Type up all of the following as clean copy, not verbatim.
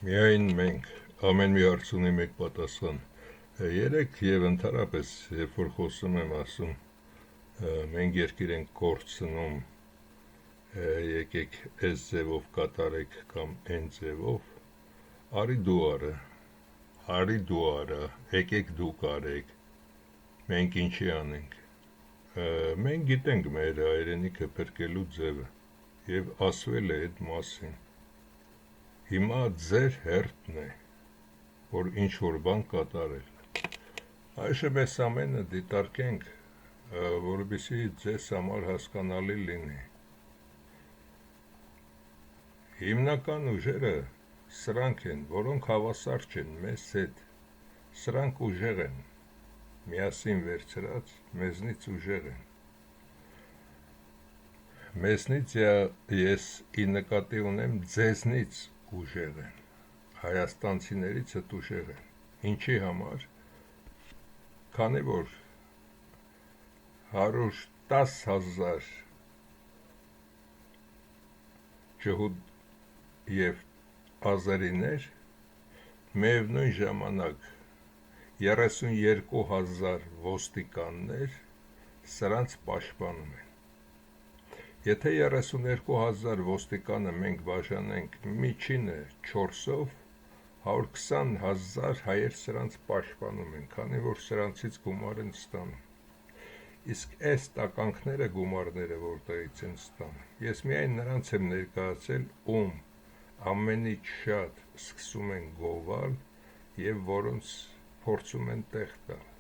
Միայն մենք ամեն մի հարց ունի մեկ պատասխան։ Երեք եւ ընդհանրապես, երբ որ խոսում եմ ասում, մենք երկիր ենք կորցնում, եկեք այս ձևով կատարեք կամ այն ձևով, արի դու արա, եկեք դուք արեք, մենք ինչի անենք։ Մենք գիտենք մեր հայրենիքը փրկելու ձևը եւ ասվել է այդ մասին։ Հիմա ձեր հերթն է, որ ինչ-որ բան կատարել։ Այժմ այս ամենը դիտարկենք, որպեսզի ձեզ համար հասկանալի լինի։ Հիմնական ուժերը սրանք են, որոնք հավասար չեն մեզ հետ, սրանք ուժեղ են, միասին վերցրած մեզնից ուժեղ են։ Մեզնից ես ի նկատի ունեմ ձեզնից ուժեղ են, հայաստանցիներից հետ ուժեղ են, ինչի համար, քանի որ 110,000 ջհուդ և ազերիներ, միևնույն ժամանակ 32,000 ոստիկաններ սրանց պաշտպանում են։ Եթե 32,000 ոստիկանը մենք բաժանենք միջինը 4-ով, 120,000 հայեր սրանց պաշտպանում են, քանի որ սրանցից գումար են ստանում։ Իսկ այս տականքները գումարները որտեղից են ստանում։ Ես միայն նրանց եմ ներկայացել, ում ամենից շատ սկսում են գովալ և որոնց փորձում են տեղ տալ։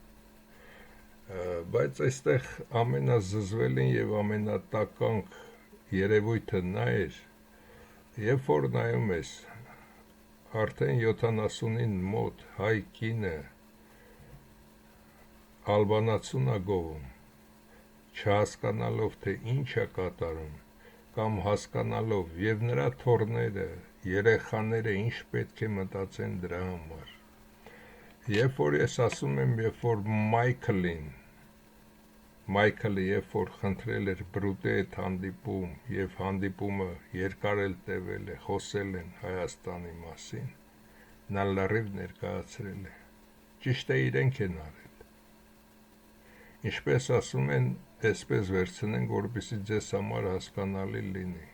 Բայց այստեղ ամենազզվելին և ամենատականք երևույթը նա էր, երբ որ նայում ես, արդեն 79 մոտ հայ կինը ալբանացուն է գովում, չհասկանալով, թե ինչ է կատարում, կամ հասկանալով և նրա թոռները, երեխաները ինչ պետք է մտածեն դրա համար։ Երբ որ ես ասում եմ, երբ որ Մայքլը երբ որ խնդրել էր Բրուտի հետ հանդիպում և հանդիպումը երկար էլ տևել է, խոսել են Հայաստանի մասին, նա լրիվ ներկայացրել է, ճիշտ է իրենք են արել։ Ինչպես ասում են, այսպես վերցնենք, որպեսզի ձեզ համար հասկանալի լինի։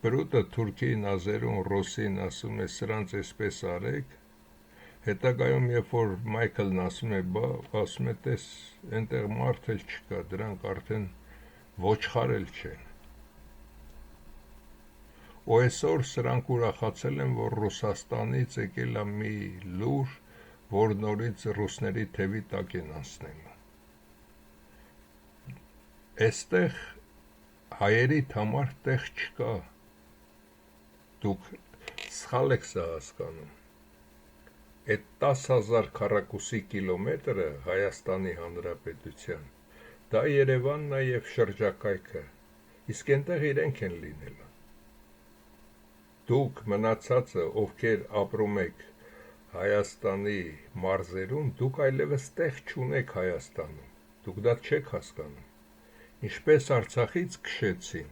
Բրուտը թուրքին, ազերուն, ռուսին ասում է սրանց այսպես արեք, հետագայում երբ որ Մայքլն ասում է, ասում է, տես, այնտեղ մարդ էլ չկա, դրանք արդեն ոչխար էլ չեն։ Ու այսօր սրանք ուրախացել են, որ Ռուսաստանից եկել է մի լուր, որ նորից ռուսների թևի տակ են անցնելու։ Այստեղ հայերիդ համար տեղ չկա, դուք սխալ եք սա հասկանում։ Այդ 10,000 քառակուսի կիլոմետրը Հայաստանի Հանրապետության, դա Երևանն է և շրջակայքը, իսկ այնտեղ իրենք են լինելու։ Դուք մնացածը, ովքեր ապրում եք Հայաստանի մարզերում, դուք այլևս տեղ չունեք Հայաստանում, դուք դա չեք հասկանում։ Ինչպես Արցախից քշեցին,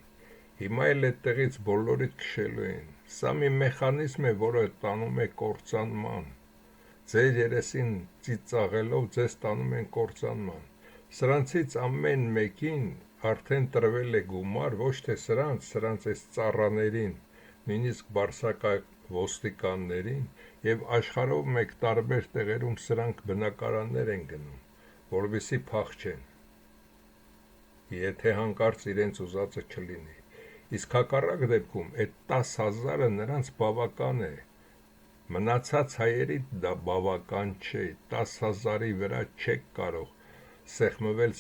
հիմա էլ այդտեղից բոլորիդ քշելու են։ Սա մի մեխանիզմ է, որը տանում է կործանման։ Ձեր երեսին ծիծաղելով ձեզ տանում են կործանման։ Սրանցից ամեն մեկին արդեն տրվել է գումար, ոչ թե սրանց այս ծառաներին, նույնիսկ բարձրակարգ ոստիկաններին, և աշխարհով մեկ տարբեր տեղերում սրանք բնակարաններ են գնում, որպեսզի փախչեն, եթե հանկարծ իրենց ուզածը չլինի։ Իսկ հակառակ դեպքում այդ 10,000-ը նրանց բավական է, մնացած հայերի դա բավական չէ, 10,000-ի վրա չեք կարող սեղմվել,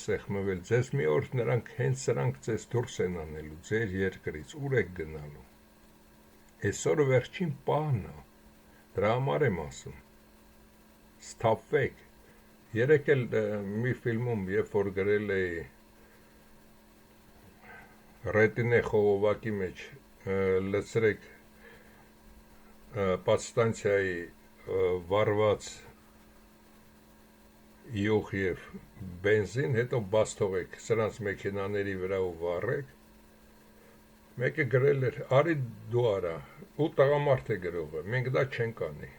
ձեզ մի օր նրանք հենց սրանք ձեզ դուրս են անելու, ձեր երկրից, ուր եք գնալու։ Այսօր վերջին պահն է, դրա համար եմ ասում, սթափվեք։ Երեկ էլ մի ֆիլմում, երբ որ գրել էի Ռետինե խողովակի մեջ լցրեք պատստանցիայի վառված յուղ և բենզին, հետո բաց թողեք սրանց մեքենաների վրա ու վառեք, մեկը գրել էր, արի դու արա, ու տղամարդ է գրողը, մենք դա չենք անի։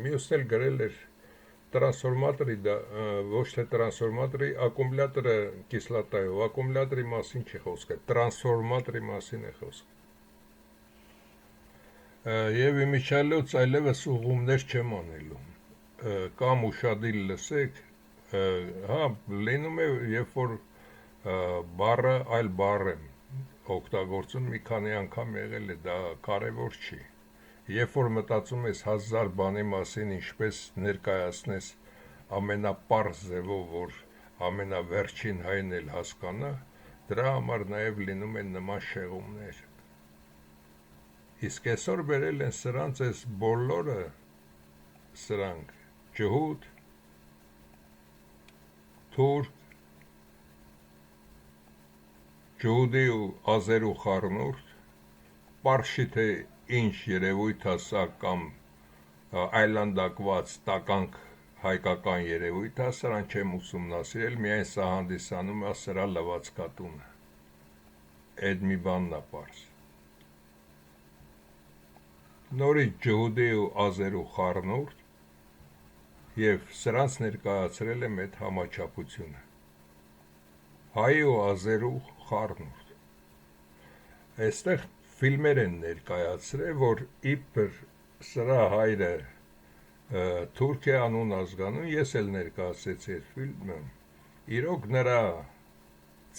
Մյուսն էլ գրել էր տրանսֆորմատորի, ոչ թե տրանսֆորմատորի, ակումուլյատորը կիսլատայով, ակումուլյատորի մասին չի խոսքը, տրանսֆորմատորի մասին է խոսքը։ Եվ իմիջիալոց այլևս ուղումներ չեմ անելու, կամ ուշադիր լսեք, հա, լինում է, երբ որ բառը այլ բառ եմ օգտագործում, մի քանի անգամ եղել է, դա կարևոր չի։ Երբ որ մտածում ես 1000 բանի մասին, ինչպես ներկայացնես ամենապարզ ձևով, որ ամենավերջին հայն էլ հասկանա, դրա համար նաև լինում են նման շեղումներ։ Իսկ այսօր բերել են սրանց այս բոլորը, սրանք ջհուդ, թուրք, ջհուդի ու ազերու խառնուրդ, պարշի թե ինչ երևույթ է սա կամ այլանդակված տականք հայկական երևույթ է, սրան չեմ ուսումնասիրել, միայն սա հանդիսանում է սրա լվացքատունը, այդ մի բանն է պարզ։ Նորից ջհուդի ու ազերու խառնուրդ և սրանց ներկայացրել եմ այդ համաչափությունը, հայ ու ազերու խառնուրդ։ Այստեղ ֆիլմեր են ներկայացրել, որ իբր սրա հայրը թուրք է անուն ազգանում, ես էլ ներկայացրեցի այդ ֆիլմը, իրոք նրա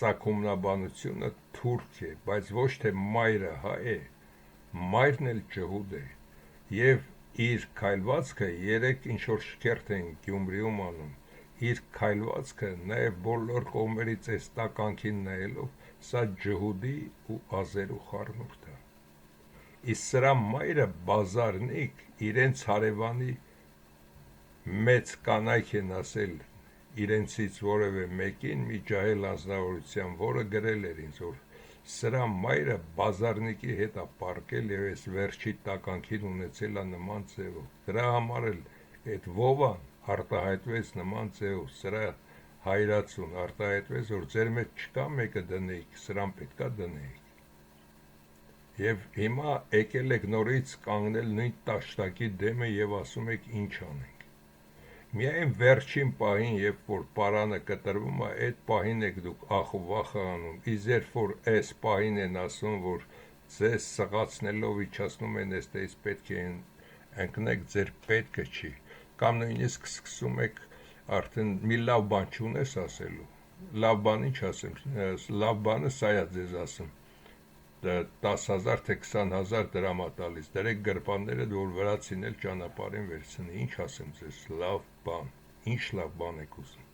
ծագումնաբանությունը թուրք է, բայց ոչ թե մայրը հայ է, մայրն էլ ջհուդ է, և իր քայլվածքը, երեք ինչ-որ շքերթ են Գյումրիում անում, իր քայլվածքը նաև բոլոր կողմերից այս տականքին նայելով, սա ջհուդի ու ազերու խառնուրդ է։ Իսկ սրա մայրը բազարնիկ, իրենց հարևանի մեծ կանայք են ասել իրենցից որևէ մեկին մի ջահել անձնավորության, որը գրել էր ինձ, որ սրա մայրը բազարնիկի հետ է պարկել և այս վերջի տականքին ունեցել է նման ձևով։ Դրա համար էլ այդ Վովան արտահայտվեց նման ձևով, սրա հայրացուն արտահայտվեց, որ ձեր մեջ չկա մեկը դնեիք, սրան պետքա դնեիք։ Եվ հիմա եկել եք նորից կանգնել նույն տաշտակի դեմը և ասում եք ինչ անենք։ Միայն վերջին պահին, երբ որ պարանը կտրվում է, այդ պահին եք դուք ախ ու վախ անում, իսկ երբ որ այս պահին են ասում, որ ձեզ սղացնելով իջացնում են այստեղից պետք է ընկնեք, ձեր պետքը չի, կամ նույնիսկ սկսում եք արդեն մի լավ բան չունես ասելու, լավ բան ինչ ասեմ, լավ բանը սա է ձեզ ասում, 10,000 թե 20,000 դրամ է տալիս, դրեք գրպանները, որ վրացին էլ ճանապարհին վերցնի, ինչ ասեմ ձեզ, լավ բան, ինչ լավ բան եք ուզում,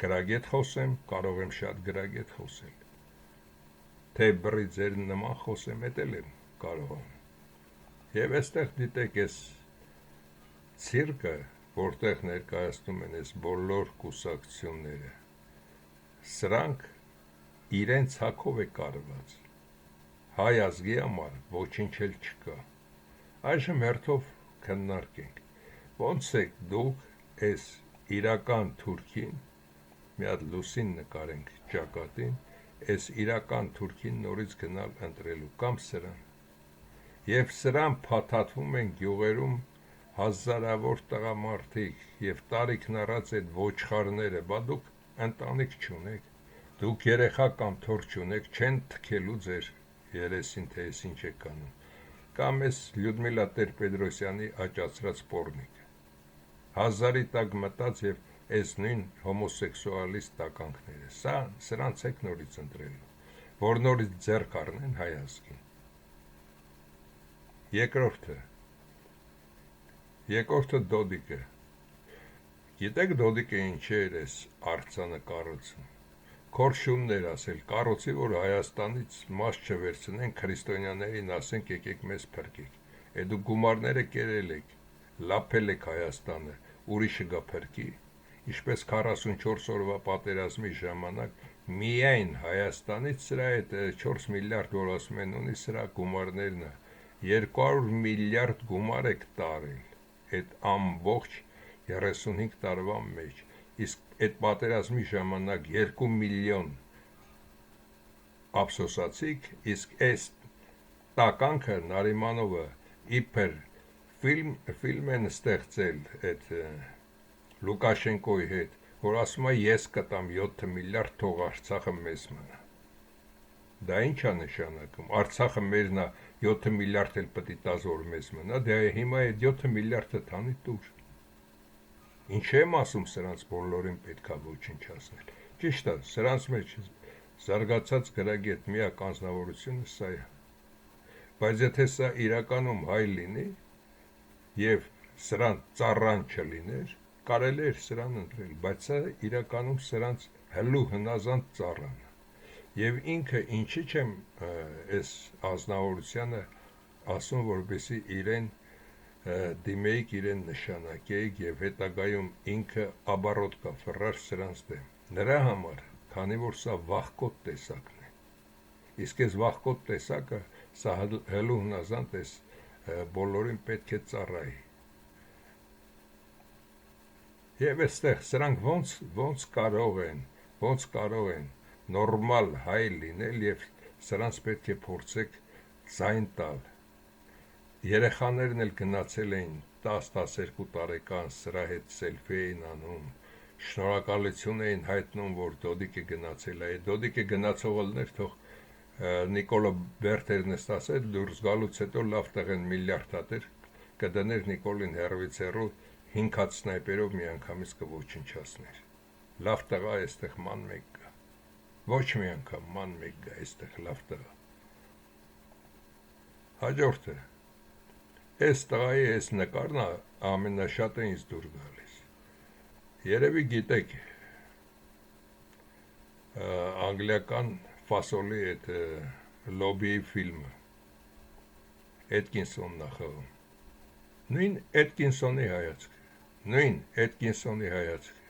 գրագետ խոսեմ, կարող եմ շատ գրագետ խոսել, թե բռի ձեր նման խոսեմ, էդ էլ եմ կարող եմ, և այստեղ դիտեք այս ցիրկը, որտեղ ներկայացնում են այս բոլոր կուսակցությունները, սրանք իրենց հակով է կարված, հայ ազգի համար ոչինչ էլ չկա։ Այժմ հերթով քննարկենք, ոնց եք դուք այս իրական թուրքին, մի հատ լուսին նկարենք ճակատին, այս իրական թուրքին նորից գնալ ընտրելու կամ սրան, և սրան փաթաթվում են գյուղերում հազարավոր տղամարդիկ և տարիքն առած այդ ոչխարները, բա դուք ընտանիք չունեք, դուք երեխա կամ թոռ չունեք, չեն թքելու ձեր երեսին, թե ես ինչ եք անում, կամ ես Լյուդմիլա Տեր-Պետրոսյանի աճացրած պոռնիկը, հազարի տակ մտած և այս նույն հոմոսեքսուալիստ տականքները, սրանց եք նորից ընտրելու, որ նորից ձեռք առնեն հայ ազգին։ Երկրորդը Դոդիկը, գիտեք Դոդիկը ինչի էր այս արձանը կառուցում, Քորշունն էր ասել, կառուցի, որ Հայաստանից մաս չվերցնեն, քրիստոնյաներին ասենք եկեք մեզ փրկեք, դուք գումարները կերել եք, լափել եք Հայաստանը, ուրիշը գա փրկի, ինչպես 44 օրվա պատերազմի ժամանակ միայն Հայաստանից սրա այդ 4 միլիարդ, որ ասում են ունի, սրա գումարներն է, 200 միլիարդ գումար եք տարել, այդ ամբողջ 35 տարվա մեջ, իսկ այդ պատերազմի ժամանակ 2 միլիոն ափսոսացիք, իսկ այս տականքը Նարիմանովը իբր ֆիլմ են ստեղծել այդ Լուկաշենկոյի հետ, որ ասում է ես կտամ 7 միլիարդ, թող Արցախը մեզ մնա։ Դա ի՞նչ է նշանակում։ Արցախը մերն է, 7 միլիարդ էլ պետք է տաս որ մեզ մնա, դե հիմա այդ 7 միլիարդը տանի տուր։ Ինչ եմ ասում, սրանց բոլորին պետքա ոչնչացնել։ Ճիշտ է, սրանց մեջ զարգացած գրագետ միակ անձնավորությունը սա է։ Բայց եթե սա իրականում հայ լինի եւ սրան ծառան չլիներ, կարելի էր սրան ընտրել, բայց սա իրականում սրանց հլու հնազանդ ծառան է։ Եվ ինքը ինչի չեմ այս ազնվորությանը ասում, որպեսի իրեն դիմեիք, իրեն նշանակեիք եւ հետագայում ինքը աբարոտ կա ֆռար սրանց դեմ։ Նրա համար, քանի որ սա վախկոտ տեսակն է։ Իսկ այս վախկոտ տեսակը սա հլու հնազանդ էս բոլորին պետք է ծառայի։ Եվ այստեղ սրանք ոնց կարող են նորմալ հայ լինել եւ սրանց պետք է փորձեք ձայն տալ։ Երեխաներն էլ գնացել էին 10-12 տարեկան, սրա հետ սելֆի էին անում, շնորհակալություն էին հայտնում, որ Դոդիկը գնացել է։ Դոդիկը գնացողներ թող Նիկոլը Բերտեր նստած է դուրս գալուց հետո լավ տղեն միլիարդ հատեր կդներ Նիկոլին հեռվից հեռու 5 հատ սնայպերով միանգամից կոչնչացներ։ Լավ տղա այստեղ ման մեկ կա։ Ոչ մի անգամ ման մեկ կա այստեղ լավ տղա։ Հաջորդը այս տղայի այս նկարն ամենաշատը ինձ դուր գալիս։ Երևի գիտեք անգլիական ֆասոլի այդ լոբիի ֆիլմը Էդկինսոնն է խաղում։ Նույն Էդկինսոնի հայացքը,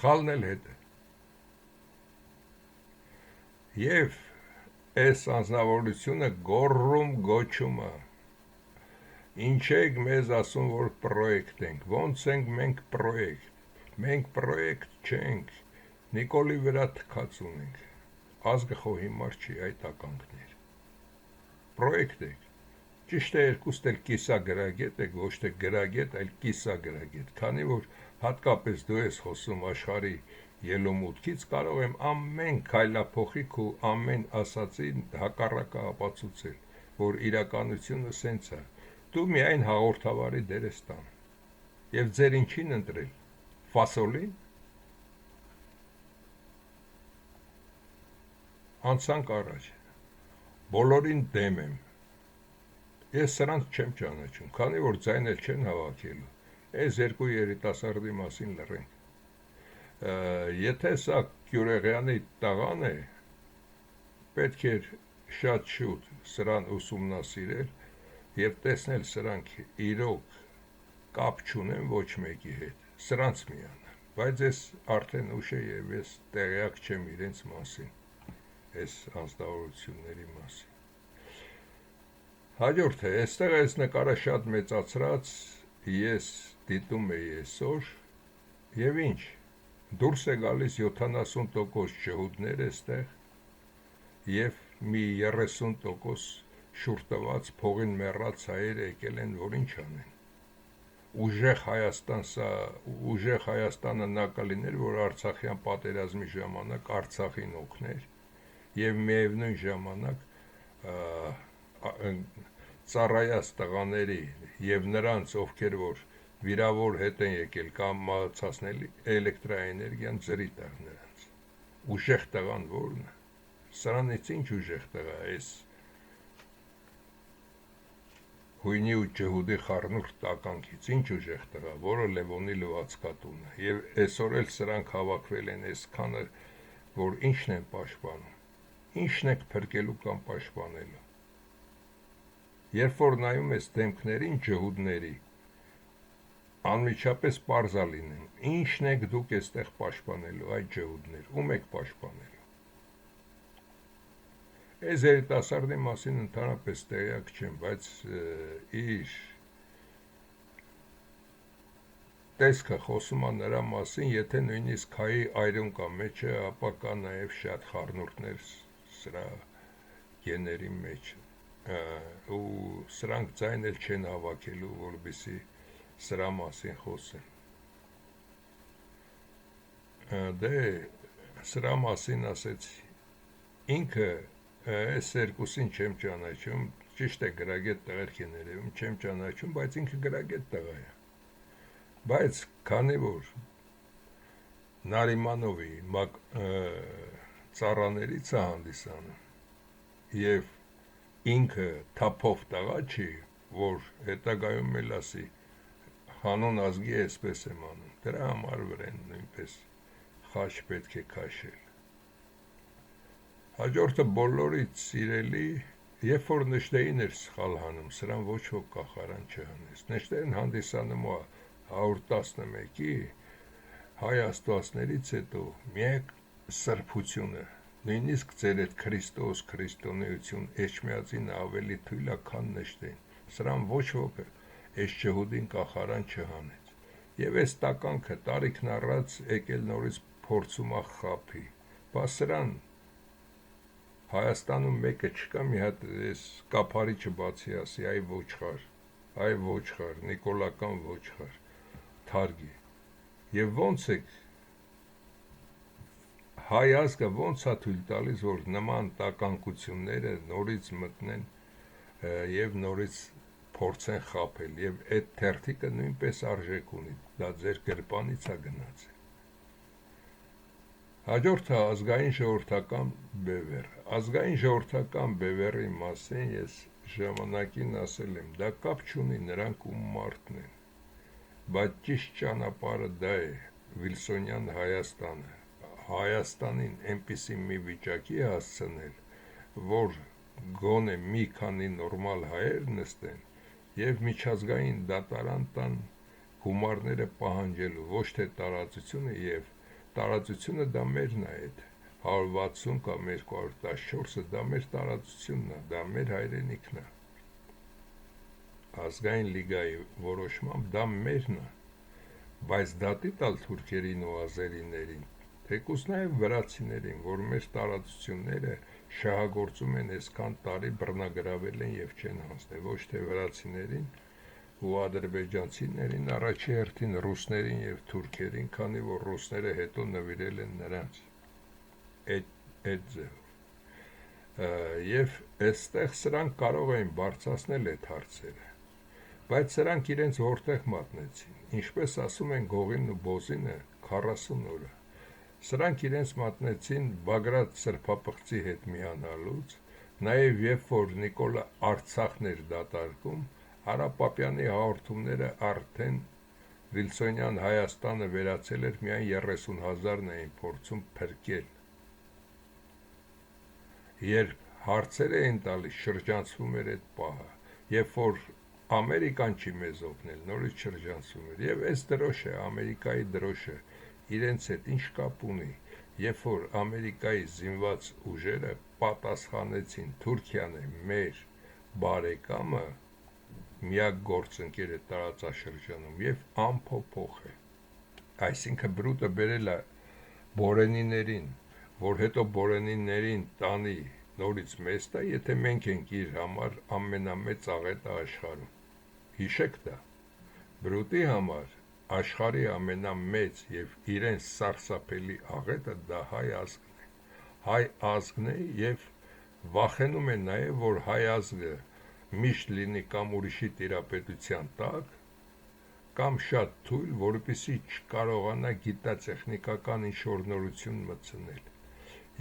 խալն էլ հետը։ Եվ այս անձնավորությունը գոռում գոչում է։ Ինչ եք մեզ ասում, որ պրոյեկտ ենք, ոնց ենք մենք պրոյեկտ չենք, Նիկոլի վրա թքած ունենք, ազգը խո հիմար չի այդ ականքներ, պրոյեկտ եք, ճիշտ է երկուստ էլ կիսագրագետ եք, ոչ թե գրագետ, այլ կիսագրագետ, քանի որ հատկապես դու ես խոսում աշխարհի ելումուտքից, կարող եմ ամեն քայլափոխիկ ու ամեն ասածին հակառակը ապացուցել, որ իրականությունը սենց է, դու միայն հաղորդավարի դեր ես տան, և ձեր ինչին ընտրել, ֆասոլին, անցանք առաջ, բոլորին դեմ եմ, ես սրանց չեմ ճանաչում, քանի որ ձայն էլ չեն հավաքելու, այս երկու երիտասարդի մասին լռենք, եթե սա Գյուրեղյանի տղան է, պետք էր շատ շուտ սրան ուսումնասիրել և տեսնել սրանք իրոք կապ չունեն ոչ մեկի հետ, սրանց միանալ, բայց ես արդեն ուշ է և ես տեղյակ չեմ իրենց մասին, այս անձնավորությունների մասին։ Հաջորդ է, այստեղ այս նկարը շատ մեծացրած ես դիտում էի այսօր և ինչ, դուրս է գալիս 70% ջհուդներ այստեղ և մի 30% շուրտված փողին մեռած հայեր եկել են, որ ինչ անեն։ Ուժեղ Հայաստան, սա ուժեղ Հայաստանը նա կլիներ, որ Արցախյան պատերազմի ժամանակ Արցախին օգներ և միևնույն ժամանակ ծառայած տղաների և նրանց, ովքեր որ վիրավոր հետ են եկել կամ մահացածների էլեկտրաէներգիան ձրի տար նրանց։ Ուժեղ տղան որն է։ Սրանից ինչ ուժեղ տղա այս հույնի ու ջհուդի խառնուրդ տականքից, ինչ ուժեղ տղա, որը Լևոնի լվացքատունը, և այսօր էլ սրանք հավաքվել են այսքանը, որ ինչն են պաշտպանում, ինչն եք փրկելու կամ պաշտպանելու։ Երբ որ նայում ես դեմքներին ջհուդների, անմիջապես պարզ է լինում, ինչն եք դուք այստեղ պաշտպանելու այդ ջհուդներ, ում եք պաշտպանելու։ Այս երիտասարդի մասին ընդհանրապես տեղյակ չեմ, բայց իր տեսքը խոսում է նրա մասին, եթե նույնիսկ հայի այրուն կա մեջը, ապա կա նաև շատ խառնուրդներ սրա գեների մեջ։ ու սրանք ձայն էլ չեն հավաքելու, որպեսզի սրա մասին խոսեն։ Դե սրա մասին ասեցի, ինքը այս երկուսին չեմ ճանաչում, ճիշտ է գրագետ տղերք են երևում, չեմ ճանաչում, բայց ինքը գրագետ տղա է։ Բայց քանի որ Նարիմանովի ծառաներից է հանդիսանում եւ ինքը թափով տղա չի, որ հետագայում էլ ասի հանուն ազգի էսպես եմ անում, դրա համար վրան նույնպես խաչ պետք է քաշել։ Հաջորդը բոլորից սիրելի, երբ որ Նժդեին էր սխալ հանում, սրան ոչ ոք կախարան չհանեց։ Նժդեն հանդիսանում է 111-ի հայ աստվածներից հետո միակ սրբությունը, նույնիսկ ձեր այդ Քրիստոս, քրիստոնեություն, էջմիածին ավելի թույլ է, քան Նժդեն։ Սրան ոչ ոքը այս ջհուդին կախարան չհանեց։ Եվ այս տականքը տարիքն առած եկել նորից փորձում է խափի։ Բա սրան Հայաստանում մեկը չկա մի հատ այս կափարիչը բացի ասի, այ ոչխար, նիկոլական ոչխար, թարգի։ Եվ ոնց է հայ ազգը ոնց է թույլ տալիս, որ նման տականկությունները նորից մտնեն եւ նորից փորձեն խափել, եւ այդ թերթիկը նույնպես արժեք ունի, դա ձեր գրպանից է գնացել։ Հաջորդը ազգային ժողովրդական բևեռ։ Ազգային ժողովրդական բևեռի մասին ես ժամանակին ասել եմ, դա կապ չունի նրանք ում մարդն են, բայց ճիշտ ճանապարհը դա է, Վիլսոնյան Հայաստանը, Հայաստանին այնպիսի մի վիճակի հասցնել, որ գոնե մի քանի նորմալ հայեր նստեն եւ միջազգային դատարան տան գումարները պահանջելու, ոչ թե տարածությունը, եւ տարածությունը դա մերն է, այդ 160 կամ 214-ը դա մեր տարածությունն է, դա մեր հայրենիքն է։ Ազգային լիգայի որոշմամբ դա մերն է, բայց դատի տալ թուրքերին ու ազերիներին, թեկուզ նաև վրացիներին, որ մեր տարածությունները շահագործում են այսքան տարի բռնագրավել են եւ չեն հանձնել, ոչ թե վրացիներին ու ադրբեջանցիներին, առաջի հերթին ռուսներին եւ թուրքերին, քանի որ ռուսները հետո նվիրել են նրանց այդ ձևով։ Եվ այստեղ սրանք կարող էին բարձրացնել այդ հարցերը, բայց սրանք իրենց որտեղ մատնեցին, ինչպես ասում են Գողինն ու Բոզինը 40 օրը, սրանք իրենց մատնեցին Բագրատ սրբապղծի հետ միանալուց, նաև երբ որ Նիկոլա Արցախն էր դատարկում, Արա Պապյանի հաղորդումները արդեն Վիլսոնյան Հայաստանը վերացել էր, միայն 30,000-ն էին փորձում փրկել։ Երբ հարցեր էին տալիս, շրջանցվում էր այդ պահը, երբ որ Ամերիկան չի մեզ օգնել, նորից շրջանցվում էր, եւ այս դրոշը, Ամերիկայի դրոշը, իրենց հետ ինչ կապ ունի, երբ որ Ամերիկայի զինված ուժերը պատասխանեցին, Թուրքիան է մեր բարեկամը, միակ գործընկերը տարածաշրջանում եւ անփոփոխ է։ Այսինքն բրուտը բերել է Բորենիներին, որ հետո Բորենիներին տանի նորից մեզ տա, եթե մենք ենք իր համար ամենամեծ աղետը աշխարհում։ Հիշեք դա։ Բրուտի համար աշխարհի ամենամեծ եւ իրեն սարսափելի աղետը դա հայ ազգն է։ Հայ ազգն է եւ վախենում են նաեւ, որ հայ ազգը միշտ լինի կամ ուրիշի տիրապետության տակ, կամ շատ թույլ, որպեսզի չկարողանա գիտատեխնիկական ինչ-որ նորություն մտցնել։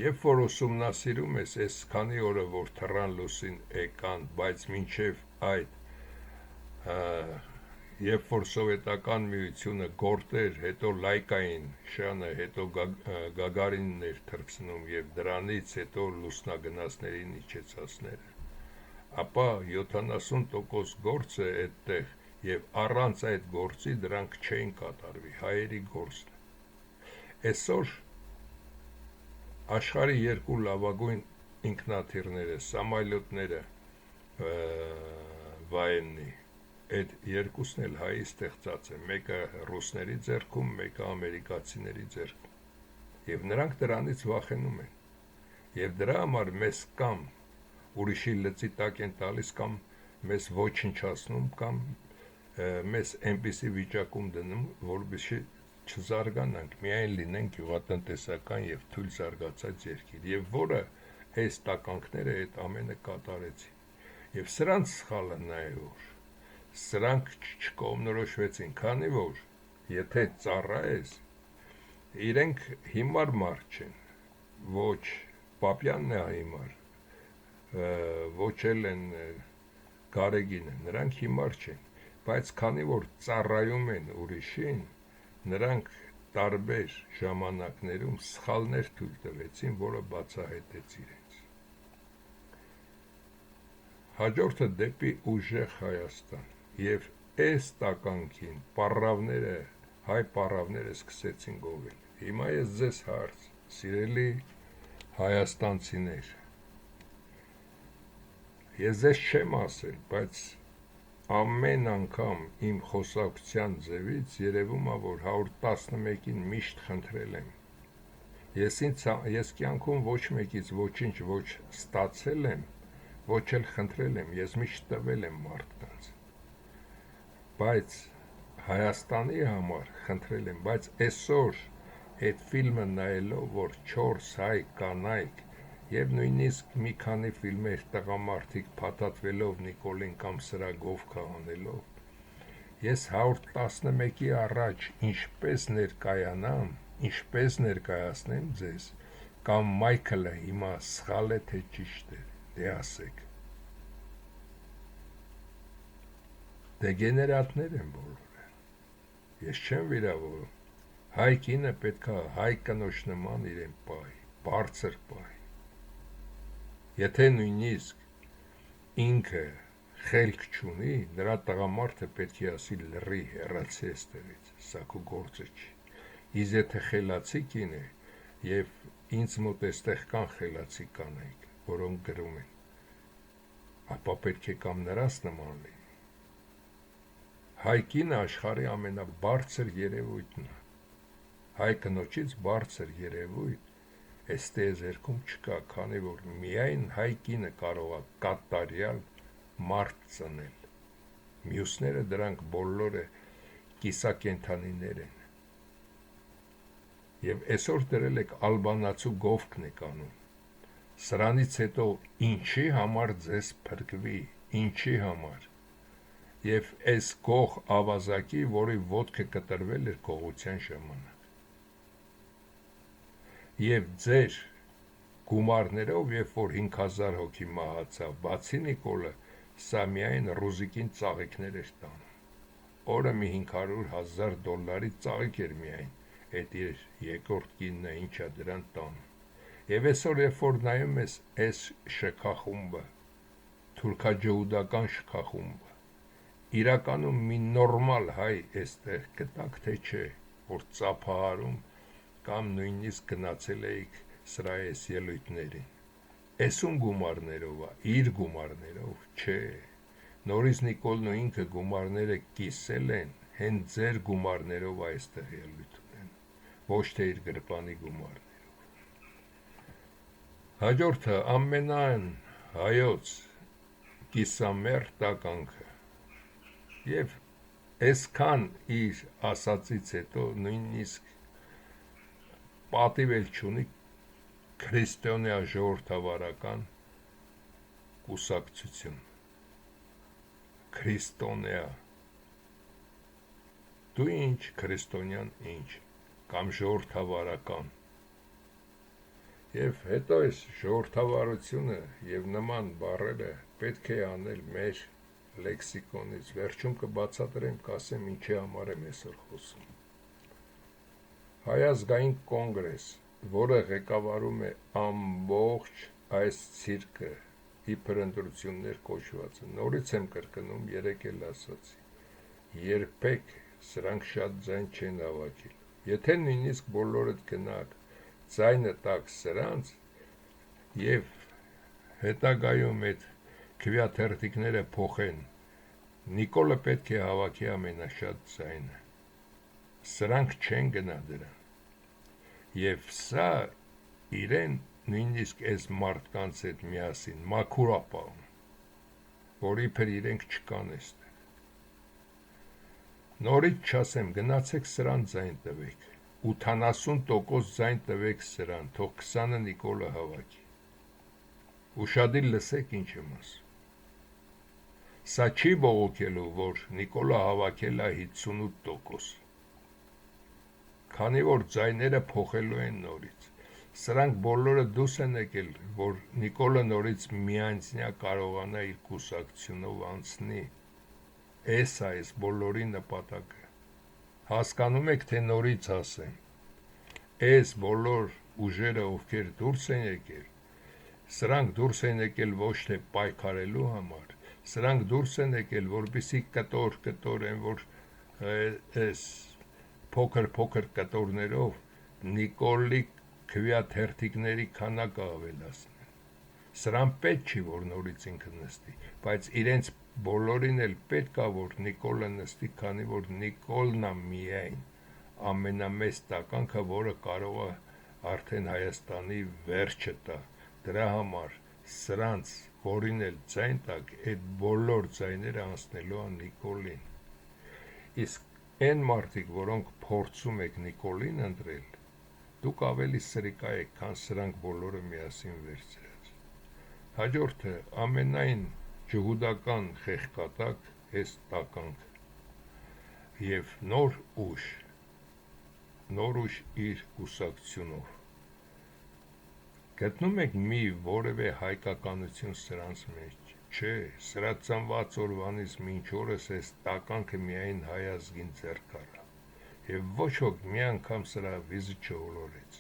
Երբ որ ուսումնասիրում ես այս քանի օրը, որ թռան լուսին եկան, բայց մինչև այդ, երբ որ սովետական միությունը գործեր, հետո լայկային շանը, հետո Գագարինն էր թռցնում եւ դրանից հետո լուսնագնացներին իջեցածները, ապա 70% գործը այդտեղ եւ առանց այդ գործի դրանք չէին կատարվի, հայերի գործն է։ Այսօր աշխարհի երկու լավագույն ինքնաթիռները, սամալյոտները վայեննի, այդ երկուսն էլ հայի ստեղծած է, մեկը ռուսների ձեռքում, մեկը ամերիկացիների ձեռքում։ Եվ նրանք դրանից վախենում են։ Եվ դրա համար մեզ կամ ուրիշի լծի տակ են տալիս կամ մեզ ոչնչացնում կամ մեզ այնպիսի վիճակում դնում, որպեսզի չզարգանանք, միայն լինենք գյուղատնտեսական եւ թույլ զարգացած երկիր, եւ որը այս տականքները այդ ամենը կատարեցին։ Եվ սրանց սխալը նա է, որ սրանք չկողմնորոշվեցին, քանի որ եթե ծառայես, իրենք հիմար մարդ չեն, ոչ Պապյանն է հիմար, ոչ էլ են Գարեգինը, նրանք հիմար չեն, բայց քանի որ ծառայում են ուրիշին, նրանք տարբեր ժամանակներում սխալներ թույլ տվեցին, որը բացահայտեց իրենց։ Հաջորդը դեպի ուժեղ Հայաստան, եւ այս տականքին հայ պառավները սկսեցին գովել։ Հիմա ես ձեզ հարց, սիրելի հայաստանցիներ, ես ձեզ չեմ ասել, բայց ամեն անգամ իմ խոսակցության ձևից երևում է, որ 111-ին միշտ խնդրել եմ։ Ես կյանքում ոչ մեկից ոչինչ ոչ ստացել եմ, ոչ էլ խնդրել եմ, ես միշտ տվել եմ մարդկանց։ Բայց Հայաստանի համար խնդրել եմ, բայց այսօր այդ ֆիլմը նայելով, որ 4 հայ կանայք եւ նույնիսկ մի քանի ֆիլմեր տղամարդիկ փաթաթվելով Նիկոլին կամ սրագով քահանելով, ես 111-ի առաջ ինչպես ներկայացնեմ ձեզ, կամ Մայքլը հիմա սխալ է թե ճիշտ է, դե ասեք։ Դեգեներատներ են բոլորը, ես չեմ վիրավորում, հայ կինը պետք է հայ կնոջ նման իրեն պահի, բարձր պահի։ Եթե նույնիսկ ինքը խելք չունի, նրա տղամարդը պետք է ասի լռի, հեռացի այստեղից, սա քո գործը չի։ Իսկ եթե խելացի կին է, եւ ինձ մոտ այստեղ կան խելացի կանայք, որոնք գրում են, ապա պետք է կամ նրանց նման լինի։ Հայ կինը աշխարհի ամենաբարձր երևույթն է։ Հայ կնոջից բարձր երևույթ այս տիեզերքում չկա, քանի որ միայն հայ կինը կարող է կատարյալ մարդ ծնել։ Մյուսները դրանք բոլորը կիսակենդանիներ են։ Եվ այսօր դրել եք ալբանացու գովքն եք անում։ Սրանից հետո ինչի համար ձեզ փրկվի, ինչի համար։ Եվ այս գող ավազակի, որի ոտքը կտրվել էր գողության ժամանակ։ Եվ ձեր գումարներով, երբ որ 5000 հոգի մահացավ, բացի Նիկոլը, սա միայն Ռուզիկին ծաղիկներ էր տանում։ Օրը մի $500,000 ծաղիկ էր միայն, այդ իր երկրորդ կինն է, ինչա դրան տանում։ Եվ այսօր, երբ որ նայում ես այս շքախումբը, թուրքաջհուդական շքախումբը, իրականում մի նորմալ հայ այստեղ կտակ թե չէ, որ ծափահարում կամ նույնիսկ գնացել էիք սրա այս ելույթներին։ Էսում գումարներով է, իր գումարներով, չէ։ Նորից Նիկոլն ու ինքը գումարները կիսել են, հենց ձեր գումարներով այստեղ ելույթ ունեն, ոչ թե իր գրպանի գումարներով։ Հաջորդը ամենայն հայոց կիսամերկ տականքը։ Եվ այսքան իր ասացից հետո նույնիսկ պատիվ էլ չունի քրիստոնյա ժողովրդավարական կուսակցություն։ Քրիստոնյա։ Դու ինչ, քրիստոնյան ինչ, կամ ժողովրդավարական։ Եվ հետո այս ժողովրդավարությունը եւ նման բառերը պետք է անել մեր լեքսիկոնից, վերջում կբացատրեմ, կասեմ ինչի համար եմ այսօր խոսում։ Հայ ազգային կոնգրես, որը ղեկավարում է ամբողջ այս ցիրկը, իբր ընտրություններ կոչվածը, նորից եմ կրկնում, երեկ էլ ասացի, երբեք սրանք շատ ձայն չեն հավաքել։ Եթե նույնիսկ բոլորդ գնաք ձայնը տակ սրանց եւ հետագայում այդ քվյաթերթիկները փոխեն, Նիկոլը պետք է հավաքի ամենաշատ ձայնը։ Սրանք չեն գնա դրան։ Եվ սա իրեն նույնիսկ այս մարդկանց հետ միասին մաքուր ապահում, որ իբր իրենք չկան էստեղ։ Նորից չասեմ, գնացեք սրան ձայն տվեք, 80% ձայն տվեք սրան, թող 20-ը Նիկոլը հավաքի։ Ուշադիր լսեք ինչ եմ ասում։ Սա չի բողոքելու, որ Նիկոլը հավաքել է 58%, քանի որ ձայները փոխելու են նորից։ Սրանք բոլորը դուրս են եկել, որ Նիկոլը նորից միանձնյա կարողանա իր կուսակցությունով անցնի։ Էս է այս բոլորի նպատակը։ Հասկանում եք, թե նորից ասեմ, այս բոլոր ուժերը, ովքեր դուրս են եկել, սրանք դուրս են եկել ոչ թե պայքարելու համար, սրանք դուրս են եկել, որպեսզի կտոր-կտոր են, որ այս փոքր կտորներով Նիկոլի քվեաթերթիկների քանակը ավելացնեն։ Սրան պետք չի, որ նորից ինքը նստի, բայց իրենց բոլորին էլ պետք է, որ Նիկոլը նստի, քանի որ Նիկոլն է միայն ամենամեծ տականքը, որը կարող է արդեն Հայաստանի վերջը տա։ Դրա համար սրանց, որին էլ ձայն տակ, այդ բոլոր ձայները անցնելու է Նիկոլին։ Իսկ այն մարդիկ, որոնք փորձում եք Նիկոլին ընտրել, դուք ավելի սրիկա եք, քան սրանք բոլորը միասին վերցրած։ Հաջորդը ամենայն ջհուդական խեղկատակ այս տականք և նոր ուժ իր կուսակցությունով։ Գտնում եք մի որևէ հայկականություն սրանց մեջ, չէ, սրա ծնված օրվանից մինչ օրս այս տականքը միայն հայ ազգին ձեռք առավ և ոչ ոք մի անգամ սրա վիզը չոլորեց։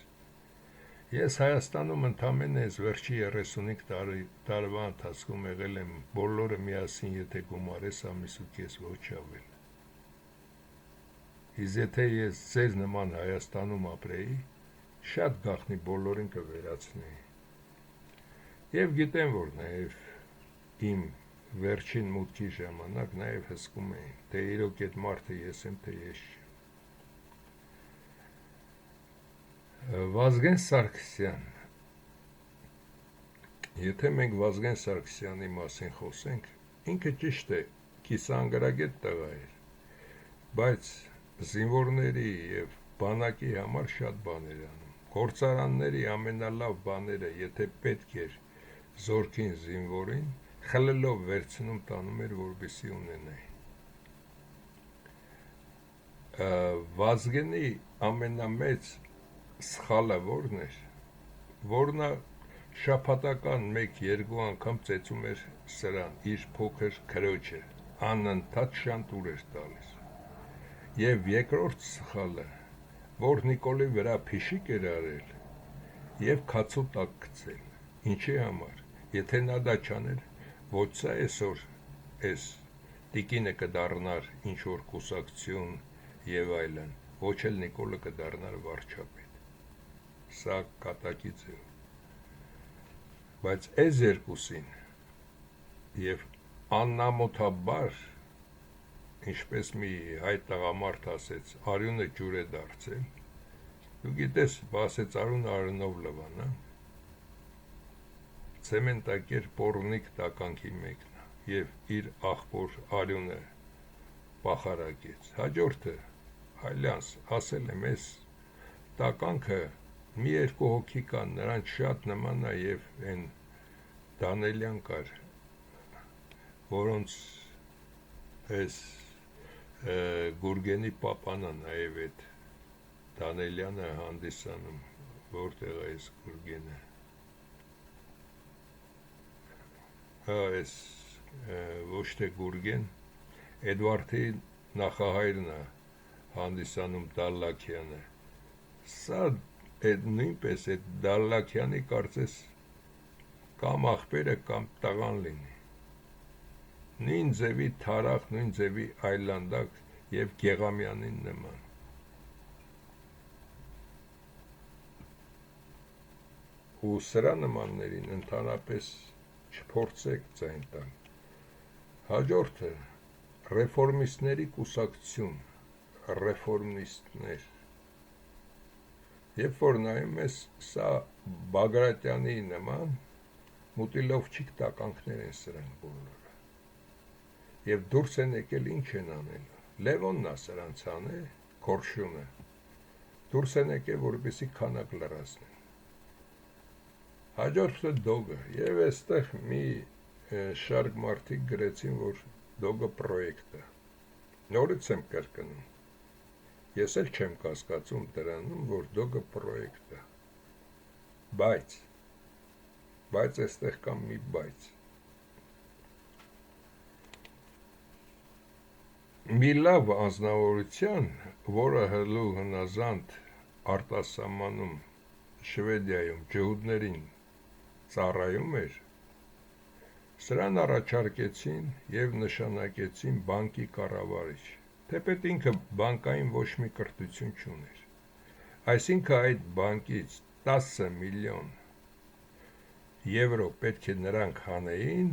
Ես Հայաստանում ընդամենը այս վերջի 35 տարվա ընթացքում եղել եմ բոլորը միասին, եթե գումարես ամիսու կես, ոչ ավել։ Իսկ եթե ես ձեզ նման Հայաստանում ապրեի, շատ գաղտնի բոլորին կվերացնեի։ Եվ գիտեմ, որ նաև իմ վերջին մուտքի ժամանակ նաև հսկում էին, թե իրոք այդ մարդը ես եմ, թե ես չեմ։ Վազգեն Սարգսյան։ Եթե մենք Վազգեն Սարգսյանի մասին խոսենք, ինքը ճիշտ է, կիսաանգրագետ տղա էր, բայց զինվորների և բանակի համար շատ բաներ անում։ Գործարանների ամենալավ բաները, եթե պետք էր զորքին զինվորին, խլելով վերցնում տանում էր, որպեսզի ունենայի։ Վազգենի ամենամեծ սխալը որն էր, որ նա շաբաթական 1-2 անգամ ծեծում էր սրան, իր փոքր քրոջը, անընդհատ շանտուր էր տալիս։ Եվ երկրորդ սխալը, որ Նիկոլի վրա փիշիկ էր արել և քացու տակ գցել։ Ինչի համար, եթե նա դա չաներ, ոչ սա այսօր այս տիկինը կդառնար ինչ-որ կուսակցություն և այլն, ոչ էլ Նիկոլը կդառնար վարչապետ։ Սա կատակից է։ Բայց այս երկուսին և աննամոթաբար, ինչպես մի հայ տղամարդ ասեց, արյունը ջուր է դարձել, դու գիտես, ասեց արյունը արյունով լվան, ցեմենտակեր պոռնիկ տականքի մեկն է, և իր աղբոր արյունը պախարակեց։ Հաջորդը, Հայլյանս, ասել եմ, այս տականքը մի երկու հոգի կան, նրանց շատ նման է և են Դանելյան կար, որոնց այս Գուրգենի պապանա նաև այդ Դանելյանը հանդիսանում, որտեղ է այս Գուրգենը, այս ոչ թե Գուրգեն, Էդվարդի նախահայրն է հանդիսանում Դալլաքյանը, սա նույնպես այդ Դալլաքյանի կարծես կամ աղբերը կամ տղան լինի, նույն ձևի թարախ, նույն ձևի այլանդակ և Գեղամյանին նման։ Ու սրա նմաններին ընդհանրապես չփորձեք ձայն տալ։ Հաջորդը ռեֆորմիստների կուսակցություն, ռեֆորմիստներ, Երբ որ նայում ես, սա Բագրատյանի նման մուտիլովչիկ տականքներ են սրանք բոլորը։ Եվ դուրս են եկել ինչ են անելու։ Լևոնն է սրանց անել, Քորշունը։ Դուրս են եկել, որպեսզի քանակ լրացնեն։ Հաջորդը Դոգը, եւ այստեղ մի շարք մարդիկ գրեցին, որ Դոգը պրոյեկտ է։ Նորից եմ կրկնում։ Ես էլ չեմ կասկածում դրանում, որ Դոգը պրոյեկտ է։ Բայց այստեղ կա մի բայց։ Մի լավ անձնավորության, որը հլու հնազանդ արտասահմանում Շվեդիայում ջհուդներին ծառայում էր, սրան առաջարկեցին եւ նշանակեցին բանկի կառավարիչ, թեպետ ինքը բանկային ոչ մի կրթություն չուներ։ Այսինքն այդ բանկից 10 միլիոն եվրո պետք է նրանք հանեին,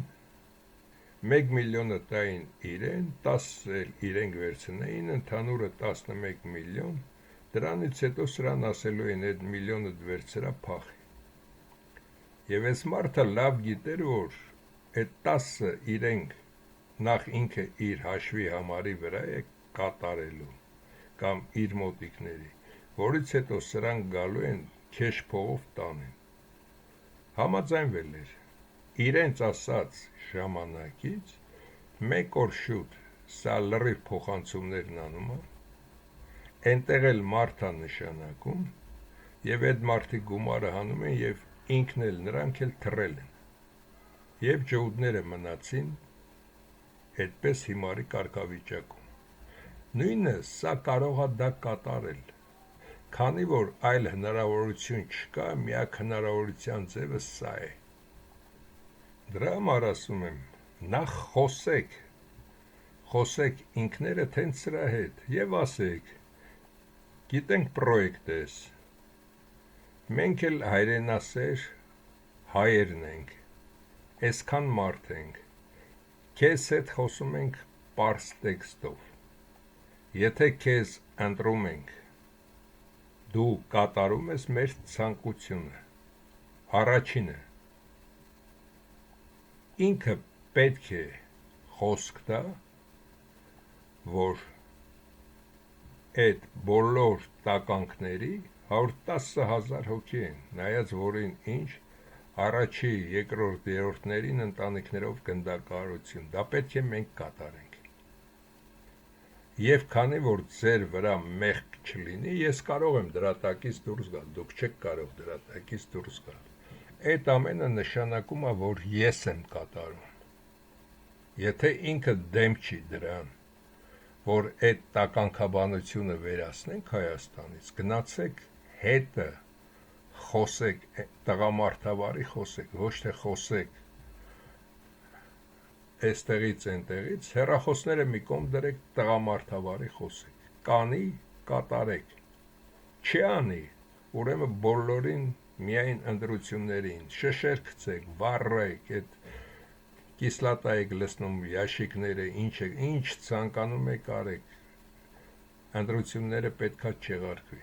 1 միլիոնը տային իրեն, 10 էլ իրենք վերցնեին, ընդհանուրը 11 միլիոն, դրանից հետո սրան ասելու են այդ միլիոնը վերցրա փախի։ Եվ այս մարդը լավ գիտեր, որ այդ 10-ը իրենք նախ ինքը իր հաշվի համարի վրա է կատարելու կամ իր մոտիկների, որից հետո սրանք գալու են քեշ փողով տանեն։ Համաձայնվել էր, իրենց ասած ժամանակից մեկ օր շուտ սա լրիվ փոխանցումներն անում է, այնտեղ էլ մարդ է նշանակում, եւ այդ մարդի գումարը հանում են եւ ինքն էլ նրանք էլ թռել են։ Եվ ջհուդները մնացին այդպես հիմարի կարգավիճակում։ Նույնը սա կարող է դա կատարել, քանի որ այլ հնարավորություն չկա, միակ հնարավորության ձևը սա է։ Դրա համար ասում եմ, նախ խոսեք ինքներդ հենց սրա հետ եւ ասեք, գիտենք պրոյեկտ ես, մենք էլ հայրենասեր հայերն ենք, այսքան մարդ ենք, քեզ հետ խոսում ենք պարզ տեքստով, եթե քեզ ընտրում ենք, դու կատարում ես մեր ցանկությունը, առաջինը, ինքը պետք է խոսք տա, որ այդ բոլոր տականքների 110,000 հոգի են, նայած որին ինչ, առաջի, երկրորդ, երրորդներին ընտանիքներով գնդակահարություն, դա պետք է մենք կատարենք։ Եվ քանի որ ձեր վրա մեղք չլինի, ես կարող եմ դրա տակից դուրս գալ, դուք չեք կարող դրա տակից դուրս գալ։ Այդ ամենը նշանակում է, որ ես եմ կատարում։ Եթե ինքը դեմ չի դրան, որ այդ տականքաբանությունը վերացնենք Հայաստանից, գնացեք հետը, խոսեք, տղամարդավարի խոսեք, ոչ թե խոսեք այստեղից այնտեղից, հեռախոսները մի կողմ դրեք, տղամարդավարի խոսեք, կանի, կատարեք, չի անի, ուրեմն բոլորին միայն ընտրություններին, շշեր գցեք, վառեք, այդ կիսլատա եք լցնում ящիկները, ինչ ցանկանում եք արեք, ընտրությունները պետքա չեղարկվի։